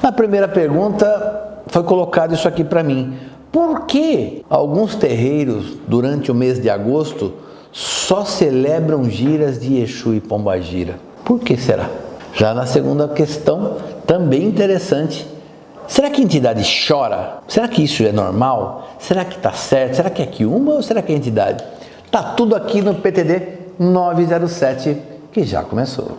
Na primeira pergunta foi colocado isso aqui para mim. Por que alguns terreiros, durante o mês de agosto, só celebram giras de Exu e Pombagira? Por que será? Já na segunda questão, também interessante. Será que a entidade chora? Será que isso é normal? Será que está certo? Será que é quiumba ou será que é entidade? Tá tudo aqui no PTD 907, que já começou.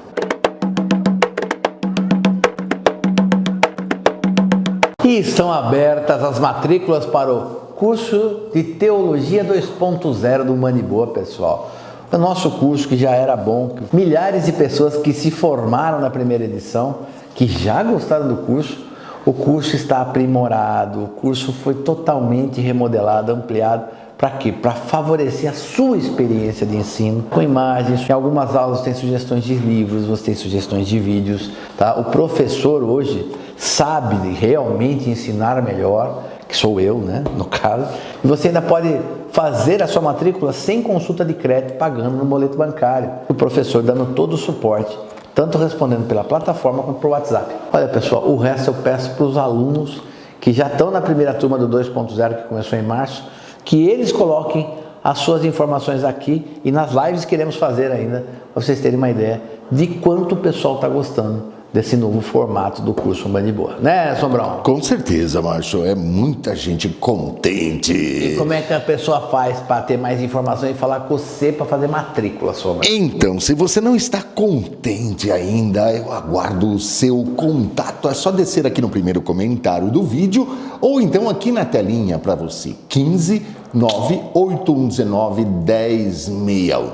E estão abertas as matrículas para o curso de Teologia 2.0 do Maniboa, pessoal. O nosso curso que já era bom, milhares de pessoas que se formaram na primeira edição, que já gostaram do curso. O curso está aprimorado, o curso foi totalmente remodelado, ampliado. Para quê? Para favorecer a sua experiência de ensino com imagens. Em algumas aulas tem sugestões de livros, você tem sugestões de vídeos. Tá? O professor hoje sabe realmente ensinar melhor, que sou eu, né, no caso. E você ainda pode fazer a sua matrícula sem consulta de crédito, pagando no boleto bancário. O professor dando todo o suporte, tanto respondendo pela plataforma quanto pelo WhatsApp. Olha, pessoal, o resto eu peço para os alunos que já estão na primeira turma do 2.0, que começou em março, que eles coloquem as suas informações aqui e nas lives que queremos fazer ainda, para vocês terem uma ideia de quanto o pessoal está gostando desse novo formato do curso Maniboa, né, Sombrão? Com certeza, Márcio, é muita gente contente. E como é que a pessoa faz para ter mais informação e falar com você para fazer matrícula, Sombra? Então, se você não está contente ainda, eu aguardo o seu contato. É só descer aqui no primeiro comentário do vídeo ou então aqui na telinha para você, 15 98119 1061.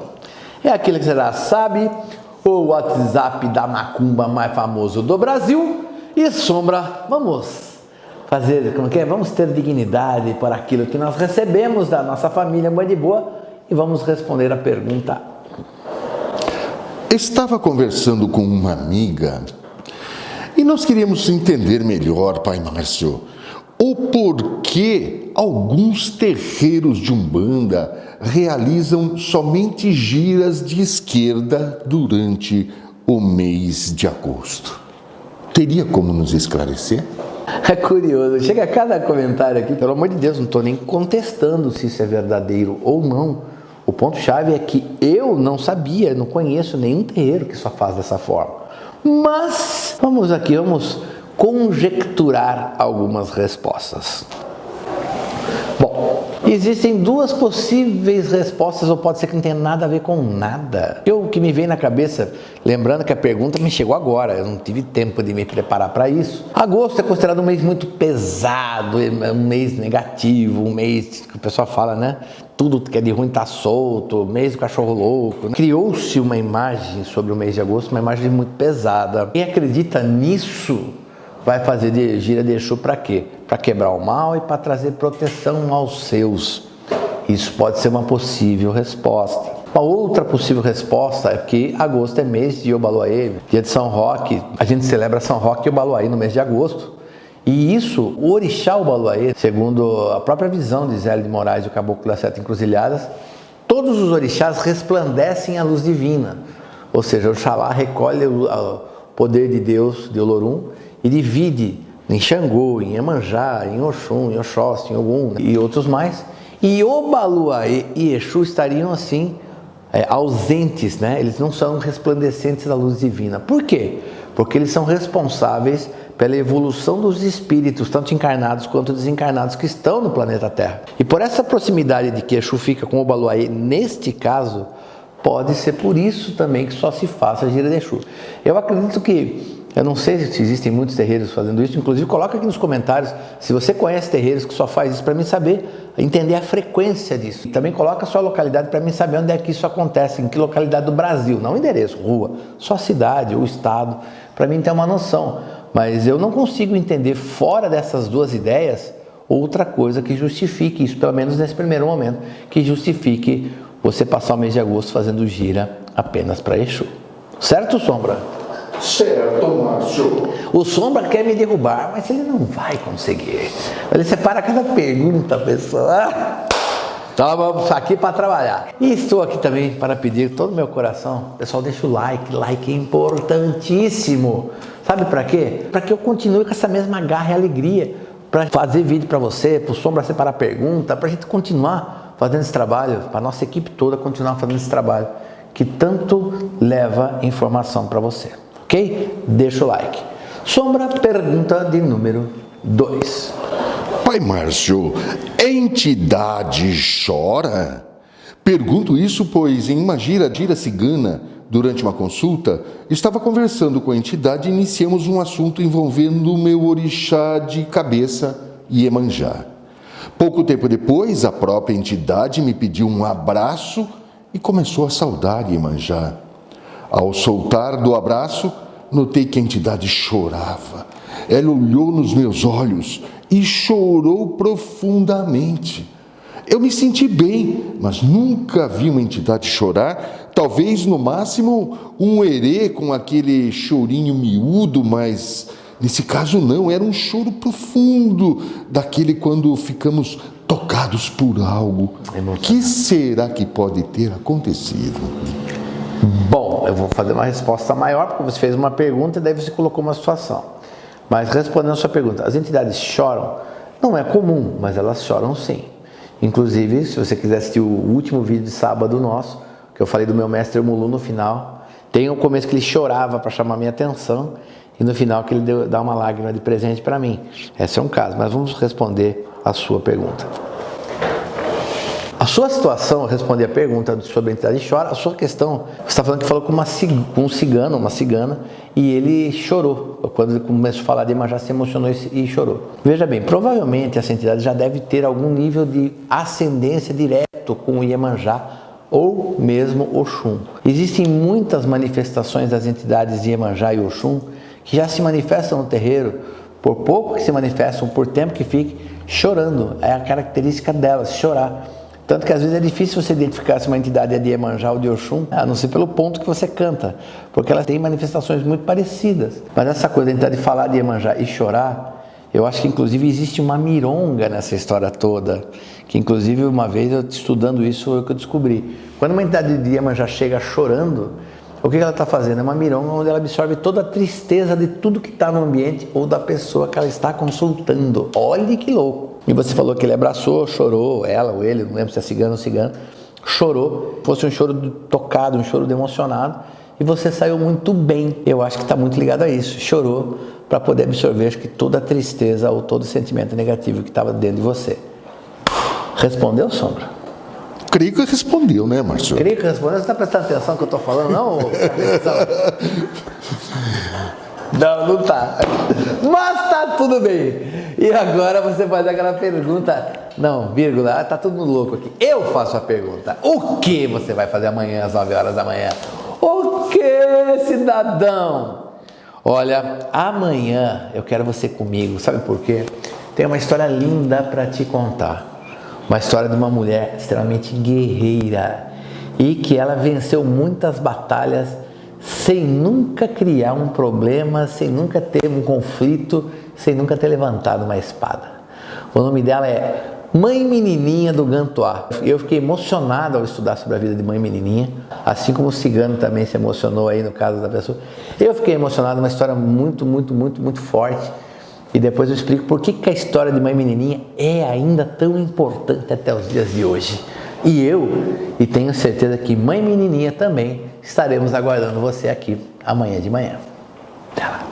É aquilo que você já sabe, o WhatsApp da macumba mais famoso do Brasil. E Sombra, vamos fazer, como que é? Vamos ter dignidade por aquilo que nós recebemos da nossa família Maniboa e vamos responder a pergunta. Estava conversando com uma amiga e nós queríamos entender melhor, pai Márcio, o porquê alguns terreiros de Umbanda realizam somente giras de esquerda durante o mês de agosto. Teria como nos esclarecer? É curioso, chega cada comentário aqui, pelo amor de Deus, não estou nem contestando se isso é verdadeiro ou não. O ponto-chave é que eu não sabia, não conheço nenhum terreiro que só faz dessa forma. Mas vamos conjecturar algumas respostas. Bom, existem duas possíveis respostas, ou pode ser que não tenha nada a ver com nada. O que me vem na cabeça, lembrando que a pergunta me chegou agora, eu não tive tempo de me preparar para isso. Agosto é considerado um mês muito pesado, um mês negativo, um mês que o pessoal fala, né? Tudo que é de ruim está solto, mês do cachorro louco. Criou-se uma imagem sobre o mês de agosto, uma imagem muito pesada. Quem acredita nisso vai fazer de gira de Exu para quê? Para quebrar o mal e para trazer proteção aos seus. Isso pode ser uma possível resposta. Uma outra possível resposta é que agosto é mês de Obaloaê, dia de São Roque. A gente celebra São Roque e Obaloaê no mês de agosto. E isso, o orixá Obaloaê, segundo a própria visão de Zélio de Moraes, o Caboclo das Sete Encruzilhadas, todos os orixás resplandecem a luz divina. Ou seja, o Oxalá recolhe o poder de Deus, de Olorum, e divide em Xangô, em Iemanjá, em Oxum, em Oxóssi, em Ogum e outros mais. E Obaloaê e Exu estariam assim ausentes, né? Eles não são resplandecentes da luz divina. Por quê? Porque eles são responsáveis pela evolução dos espíritos, tanto encarnados quanto desencarnados, que estão no planeta Terra. E por essa proximidade de que Exu fica com Obaloaê, neste caso, pode ser por isso também que só se faça a gira de Exu. Eu acredito que, eu não sei se existem muitos terreiros fazendo isso, inclusive coloca aqui nos comentários se você conhece terreiros que só faz isso, para mim saber, entender a frequência disso. E também coloca a sua localidade para mim saber onde é que isso acontece, em que localidade do Brasil, não endereço, rua, só cidade ou estado, para mim ter uma noção. Mas eu não consigo entender fora dessas duas ideias outra coisa que justifique isso, pelo menos nesse primeiro momento, que justifique você passar o mês de agosto fazendo gira apenas para Exu. Certo, Sombra? Certo, Márcio. O Sombra quer me derrubar, mas ele não vai conseguir. Ele separa cada pergunta, pessoal. Então vamos aqui para trabalhar. E estou aqui também para pedir todo o meu coração. Pessoal, deixa o like. Like é importantíssimo Sabe para quê? Para que eu continue com essa mesma garra e alegria, para fazer vídeo para você, para o Sombra separar pergunta, para a gente continuar fazendo esse trabalho, para a nossa equipe toda continuar fazendo esse trabalho, que tanto leva informação para você, ok? Deixa o like. Sombra, pergunta de número 2. Pai Márcio, entidade chora? Pergunto isso pois em uma gira cigana, durante uma consulta, estava conversando com a entidade e iniciamos um assunto envolvendo o meu orixá de cabeça, Iemanjá. Pouco tempo depois, a própria entidade me pediu um abraço e começou a saudar Iemanjá. Ao soltar do abraço, notei que a entidade chorava. Ela olhou nos meus olhos e chorou profundamente. Eu me senti bem, mas nunca vi uma entidade chorar, talvez no máximo um herê com aquele chorinho miúdo, mas nesse caso não, era um choro profundo, daquele quando ficamos tocados por algo. O que será que pode ter acontecido? Bom, eu vou fazer uma resposta maior, porque você fez uma pergunta e daí você colocou uma situação. Mas respondendo a sua pergunta, as entidades choram? Não é comum, mas elas choram sim. Inclusive, se você quiser assistir o último vídeo de sábado nosso, que eu falei do meu mestre Mulu no final, tem o começo que ele chorava para chamar minha atenção e no final que ele dá uma lágrima de presente para mim. Esse é um caso, mas vamos responder a sua pergunta. A sua situação, eu respondi a pergunta sobre a entidade chora. A sua questão, você está falando que falou com um cigano, uma cigana, e ele chorou. Quando ele começou a falar de Iemanjá, se emocionou e chorou. Veja bem, provavelmente essa entidade já deve ter algum nível de ascendência direto com o Iemanjá ou mesmo Oxum. Existem muitas manifestações das entidades de Iemanjá e Oxum que já se manifestam no terreiro, por pouco que se manifestam, por tempo que fique, chorando. É a característica delas, chorar. Tanto que às vezes é difícil você identificar se uma entidade é de Iemanjá ou de Oxum, a não ser pelo ponto que você canta, porque elas têm manifestações muito parecidas. Mas essa coisa de entidade de falar de Iemanjá e chorar, eu acho que inclusive existe uma mironga nessa história toda, que inclusive uma vez eu estudando isso foi o que eu descobri. Quando uma entidade de Iemanjá chega chorando, o que ela está fazendo? É uma mironga onde ela absorve toda a tristeza de tudo que está no ambiente ou da pessoa que ela está consultando. Olha que louco! E você falou que ele abraçou, chorou, ela ou ele, não lembro se é cigano ou cigana, chorou, fosse um choro tocado, um choro emocionado, e você saiu muito bem. Eu acho que está muito ligado a isso, chorou para poder absorver acho que toda a tristeza ou todo o sentimento negativo que estava dentro de você. Respondeu, Sombra? Creio que respondeu, né, Márcio? Creio que respondeu. Você está prestando atenção no que eu estou falando, não? Não, não tá. Mas tá tudo bem. E agora você faz aquela pergunta. Não, vírgula, tá todo mundo louco aqui. Eu faço a pergunta. O que você vai fazer amanhã às 9 horas da manhã? O que, cidadão? Olha, amanhã eu quero você comigo. Sabe por quê? Tem uma história linda para te contar. Uma história de uma mulher extremamente guerreira e que ela venceu muitas batalhas sem nunca criar um problema, sem nunca ter um conflito, sem nunca ter levantado uma espada. O nome dela é Mãe Menininha do Gantuá. Eu fiquei emocionado ao estudar sobre a vida de Mãe Menininha, assim como o cigano também se emocionou aí no caso da pessoa. Eu fiquei emocionado, uma história muito forte. E depois eu explico por que a história de Mãe Menininha é ainda tão importante até os dias de hoje. E tenho certeza que Mãe Menininha também estaremos aguardando você aqui amanhã de manhã. Até lá!